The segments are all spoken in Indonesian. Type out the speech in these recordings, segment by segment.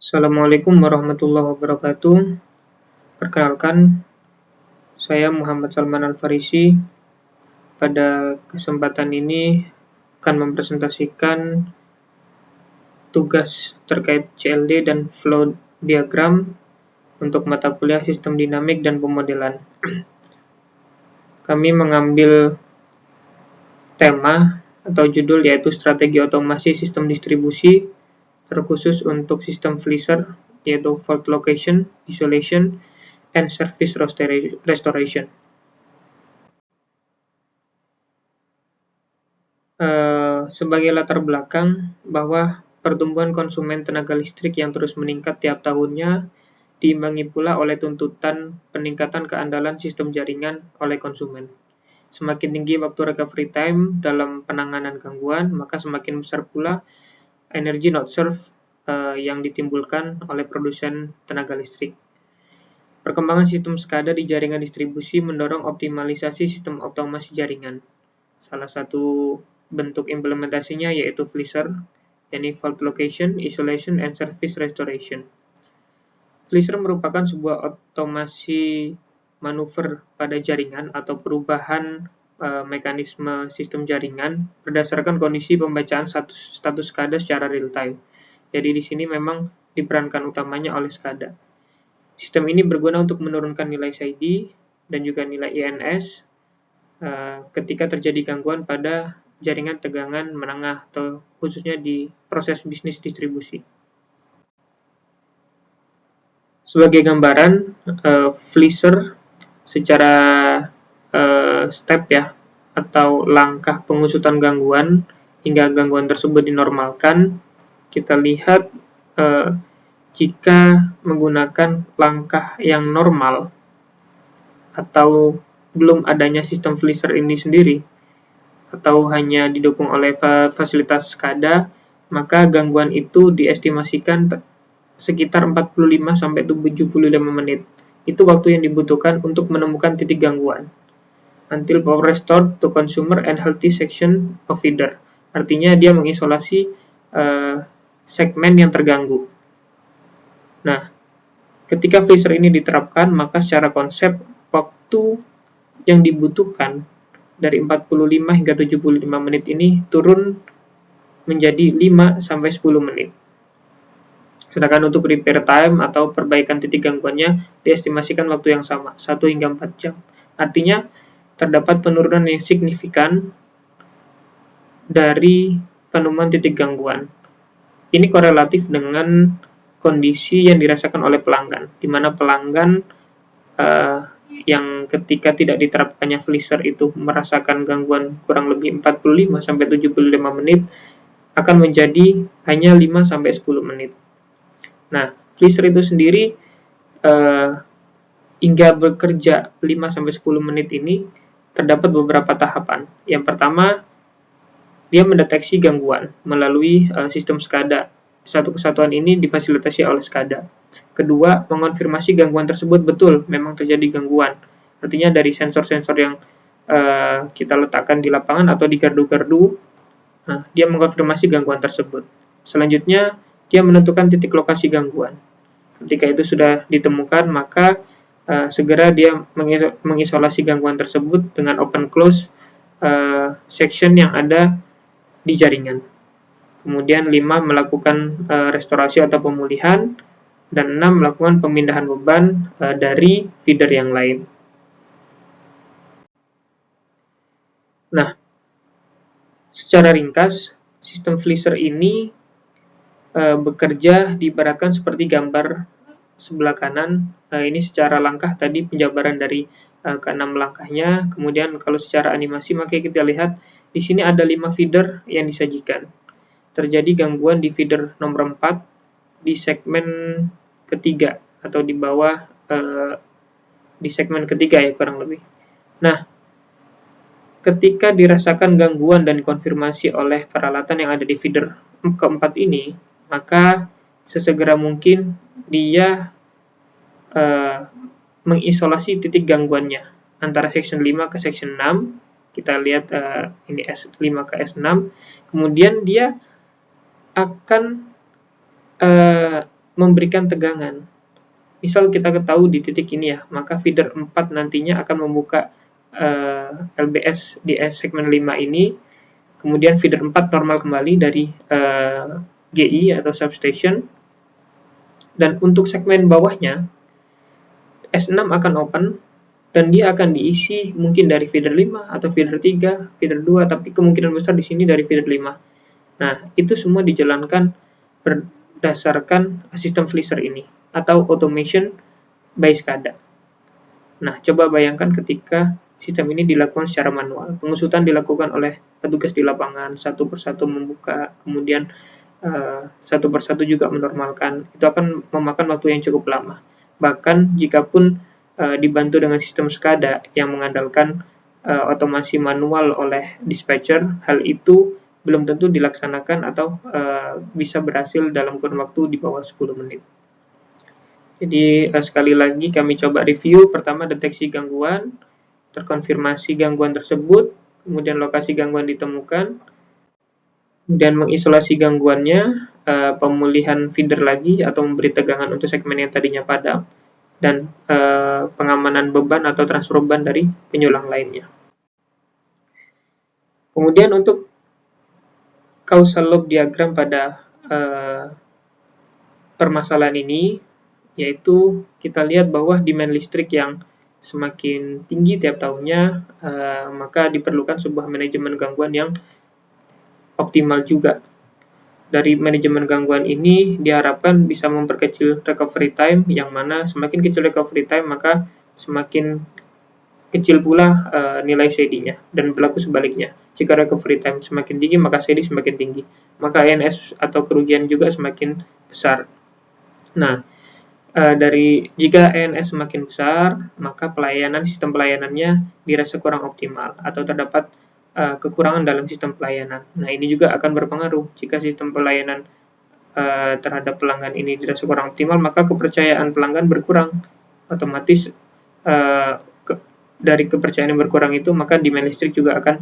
Assalamualaikum warahmatullahi wabarakatuh. Perkenalkan, saya Muhammad Salman Al-Farisi. Pada kesempatan ini akan mempresentasikan tugas terkait CLD dan flow diagram untuk mata kuliah Sistem Dinamik dan Pemodelan. Kami mengambil tema atau judul yaitu Strategi Otomasi Sistem Distribusi, terkhusus untuk sistem Flisser, yaitu Fault Location, Isolation, and Service Restoration. Sebagai latar belakang bahwa pertumbuhan konsumen tenaga listrik yang terus meningkat tiap tahunnya diimbangi pula oleh tuntutan peningkatan keandalan sistem jaringan oleh konsumen. Semakin tinggi waktu recovery time dalam penanganan gangguan, maka semakin besar pula energy not served yang ditimbulkan oleh produsen tenaga listrik. Perkembangan sistem SCADA di jaringan distribusi mendorong optimalisasi sistem otomasi jaringan. Salah satu bentuk implementasinya yaitu Flisser, yakni Fault Location, Isolation, and Service Restoration. Flisser merupakan sebuah otomasi manuver pada jaringan atau perubahan mekanisme sistem jaringan berdasarkan kondisi pembacaan status SCADA secara real time. Jadi di sini memang diperankan utamanya oleh SCADA. Sistem ini berguna untuk menurunkan nilai SID dan juga nilai INS ketika terjadi gangguan pada jaringan tegangan menengah atau khususnya di proses bisnis distribusi. Sebagai gambaran, Flisser secara step ya atau langkah pengusutan gangguan hingga gangguan tersebut dinormalkan. Kita lihat jika menggunakan langkah yang normal atau belum adanya sistem Flisser ini sendiri atau hanya didukung oleh fasilitas SCADA, maka gangguan itu diestimasikan sekitar 45-75 menit. Itu waktu yang dibutuhkan untuk menemukan titik gangguan. Until power restored to consumer and healthy section of feeder. Artinya dia mengisolasi segmen yang terganggu. Nah, ketika Flisser ini diterapkan, maka secara konsep waktu yang dibutuhkan dari 45 hingga 75 menit ini turun menjadi 5-10 menit. Sedangkan untuk repair time atau perbaikan titik gangguannya diestimasikan waktu yang sama, 1 hingga 4 jam. Artinya, terdapat penurunan yang signifikan dari penemuan titik gangguan. Ini korelatif dengan kondisi yang dirasakan oleh pelanggan, di mana pelanggan yang ketika tidak diterapkannya Flisser itu merasakan gangguan kurang lebih 45-75 menit akan menjadi hanya 5-10 menit. Nah, Flisser itu sendiri hingga bekerja 5-10 menit ini terdapat beberapa tahapan. Yang pertama, dia mendeteksi gangguan melalui sistem SCADA. Satu kesatuan ini difasilitasi oleh SCADA. Kedua, mengonfirmasi gangguan tersebut betul memang terjadi gangguan. Artinya dari sensor-sensor yang kita letakkan di lapangan atau di gardu-gardu, dia mengonfirmasi gangguan tersebut. Selanjutnya, dia menentukan titik lokasi gangguan. Ketika itu sudah ditemukan, maka segera dia mengisolasi gangguan tersebut dengan open close section yang ada di jaringan. Kemudian 5 melakukan restorasi atau pemulihan, dan 6 melakukan pemindahan beban dari feeder yang lain. Nah, secara ringkas, sistem Flisser ini bekerja diibaratkan seperti gambar sebelah kanan. Ini secara langkah tadi penjabaran dari ke-6 langkahnya. Kemudian kalau secara animasi, maka kita lihat di sini ada 5 feeder yang disajikan. Terjadi gangguan di feeder nomor 4 di segmen ketiga atau di bawah di segmen ketiga ya kurang lebih. Nah, ketika dirasakan gangguan dan dikonfirmasi oleh peralatan yang ada di feeder keempat ini, maka sesegera mungkin dia mengisolasi titik gangguannya antara section 5 ke section 6. Kita lihat ini S5 ke S6. Kemudian dia akan memberikan tegangan. Misal kita ketahui di titik ini ya, maka feeder 4 nantinya akan membuka LBS di segmen 5 ini, kemudian feeder 4 normal kembali dari GI atau substation, dan untuk segmen bawahnya S6 akan open, dan dia akan diisi mungkin dari feeder 5 atau feeder 3, feeder 2, tapi kemungkinan besar di sini dari feeder 5. Nah, itu semua dijalankan berdasarkan sistem FLISR ini, atau automation by SCADA. Nah, coba bayangkan ketika sistem ini dilakukan secara manual. Pengusutan dilakukan oleh petugas di lapangan, satu persatu membuka, kemudian satu persatu juga menormalkan. Itu akan memakan waktu yang cukup lama. Bahkan jikapun dibantu dengan sistem SCADA yang mengandalkan otomasi manual oleh dispatcher, hal itu belum tentu dilaksanakan atau bisa berhasil dalam kurun waktu di bawah 10 menit. Jadi sekali lagi kami coba review. Pertama, deteksi gangguan, terkonfirmasi gangguan tersebut, kemudian lokasi gangguan ditemukan, kemudian mengisolasi gangguannya, pemulihan feeder lagi atau memberi tegangan untuk segmen yang tadinya padam, dan pengamanan beban atau transfer beban dari penyulang lainnya. Kemudian untuk causal loop diagram pada permasalahan ini, yaitu kita lihat bahwa demand listrik yang semakin tinggi tiap tahunnya, maka diperlukan sebuah manajemen gangguan yang optimal juga. Dari manajemen gangguan ini diharapkan bisa memperkecil recovery time, yang mana semakin kecil recovery time maka semakin kecil pula nilai CD-nya, dan berlaku sebaliknya. Jika recovery time semakin tinggi maka CD semakin tinggi, maka ENS atau kerugian juga semakin besar. Nah, jika ENS semakin besar, maka sistem pelayanannya dirasa kurang optimal atau terdapat kekurangan dalam sistem pelayanan. Nah, ini juga akan berpengaruh. Jika sistem pelayanan terhadap pelanggan ini dirasa kurang optimal, maka kepercayaan pelanggan berkurang. Otomatis dari kepercayaan yang berkurang itu, maka demand listrik juga akan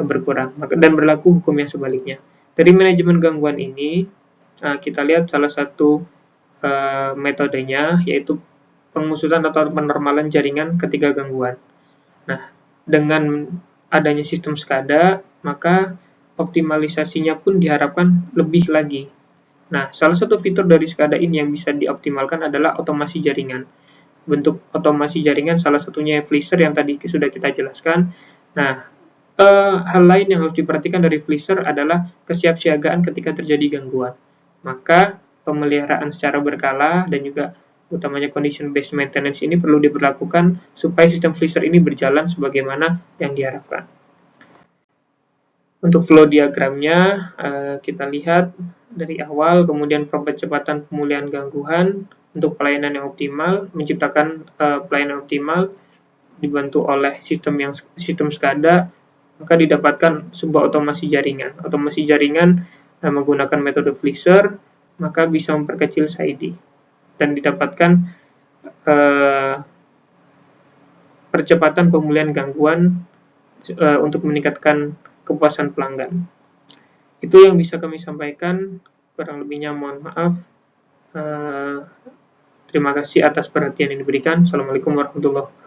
berkurang. Dan berlaku hukum yang sebaliknya. Dari manajemen gangguan ini, kita lihat salah satu metodenya, yaitu pengusutan atau penormalan jaringan ketika gangguan. Nah, dengan adanya sistem SCADA, maka optimalisasinya pun diharapkan lebih lagi. Nah, salah satu fitur dari SCADA ini yang bisa dioptimalkan adalah otomasi jaringan. Bentuk otomasi jaringan salah satunya FLISR yang tadi sudah kita jelaskan. Nah, hal lain yang harus diperhatikan dari FLISR adalah kesiapsiagaan ketika terjadi gangguan. Maka pemeliharaan secara berkala dan juga utamanya condition based maintenance ini perlu diberlakukan supaya sistem FLISR ini berjalan sebagaimana yang diharapkan. Untuk flow diagramnya kita lihat dari awal, kemudian percepatan pemulihan gangguan untuk pelayanan yang optimal, menciptakan pelayanan optimal dibantu oleh sistem SCADA, maka didapatkan sebuah otomasi jaringan. Otomasi jaringan menggunakan metode FLISR, maka bisa memperkecil SID dan didapatkan percepatan pemulihan gangguan untuk meningkatkan kepuasan pelanggan. Itu yang bisa kami sampaikan, kurang lebihnya mohon maaf. Terima kasih atas perhatian yang diberikan. Assalamualaikum warahmatullahi wabarakatuh.